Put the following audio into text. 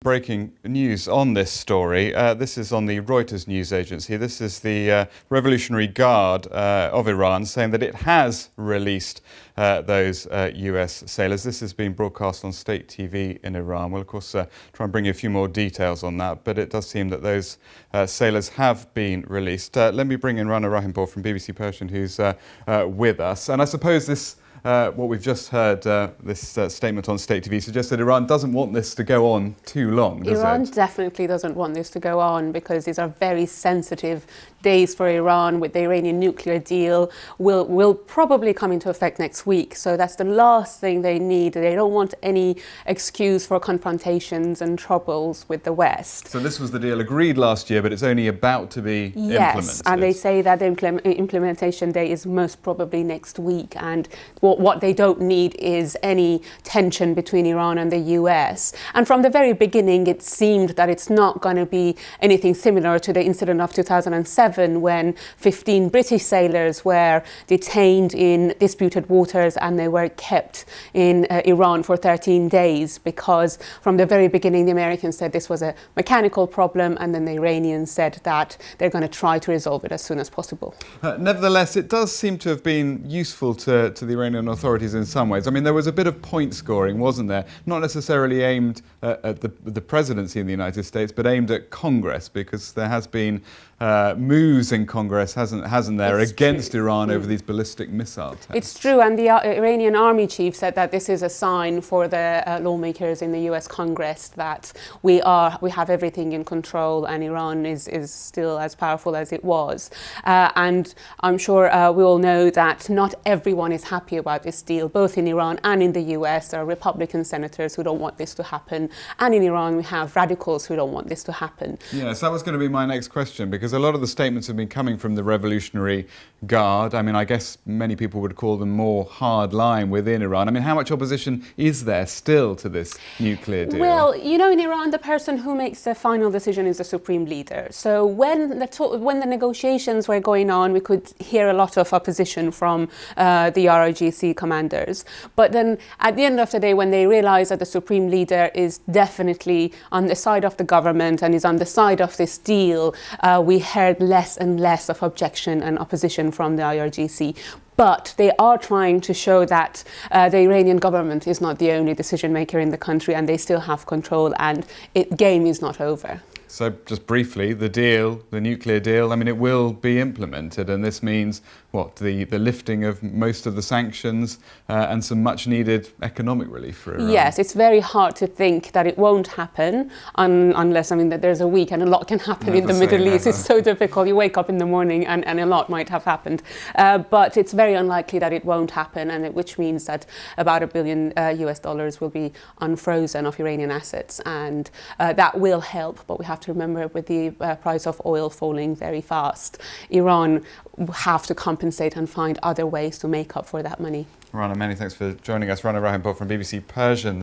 breaking news on this story. This is on the Reuters news agency. This is the Revolutionary Guard of Iran saying that it has released those US sailors. This has been broadcast on state TV in Iran. We'll, of course, try and bring you a few more details on that, but it does seem that those sailors have been released. Let me bring in Rana Rahimpour from BBC Persian, who's with us. And I suppose this what we've just heard, this statement on state TV, suggests that Iran doesn't want this to go on too long, does it? Iran definitely doesn't want this to go on because these are very sensitive days for Iran with the Iranian nuclear deal. Will probably come into effect next week. So that's the last thing they need. They don't want any excuse for confrontations and troubles with the West. So this was the deal agreed last year, but it's only about to be implemented. Yes, and they say that the implementation day is most probably next week. And what they don't need is any tension between Iran and the US. And from the very beginning, it seemed that it's not going to be anything similar to the incident of 2007 when 15 British sailors were detained in disputed waters and they were kept in Iran for 13 days because from the very beginning, the Americans said this was a mechanical problem, and then the Iranians said that they're going to try to resolve it as soon as possible. Nevertheless, it does seem to have been useful to the Iranian authorities in some ways. I mean, there was a bit of point scoring, wasn't there? Not necessarily aimed at the presidency in the United States, but aimed at Congress, because there has been moves in Congress, hasn't there, against Iran over these ballistic missile tests. It's true, and the Iranian army chief said that this is a sign for the lawmakers in the US Congress that we have everything in control and Iran is still as powerful as it was. And I'm sure we all know that not everyone is happy about this deal, both in Iran and in the US. There are Republican senators who don't want this to happen, and in Iran we have radicals who don't want this to happen. Yes, that was going to be my next question, because a lot of the statements have been coming from the Revolutionary Guard. I mean, I guess many people would call them more hard-line within Iran. I mean, how much opposition is there still to this nuclear deal? Well, you know, in Iran, the person who makes the final decision is the supreme leader. So when the negotiations were going on, we could hear a lot of opposition from the RIGC commanders. But then at the end of the day, when they realized that the supreme leader is definitely on the side of the government and is on the side of this deal, we heard less and less of objection and opposition from the IRGC. But they are trying to show that the Iranian government is not the only decision maker in the country, and they still have control, and game is not over. So just briefly, the deal, the nuclear deal, I mean, it will be implemented, and this means, what, the lifting of most of the sanctions and some much needed economic relief for Iran. Yes, it's very hard to think that it won't happen unless, I mean, that there's a week and a lot can happen in the Middle East. It's so difficult. You wake up in the morning and a lot might have happened. But it's very unlikely that it won't happen, and which means that about $1 billion US will be unfrozen of Iranian assets, and that will help. But we have to remember, with the price of oil falling very fast, Iran have to compensate and find other ways to make up for that money. Rana, many thanks for joining us. Rana Rahimpour from BBC Persian.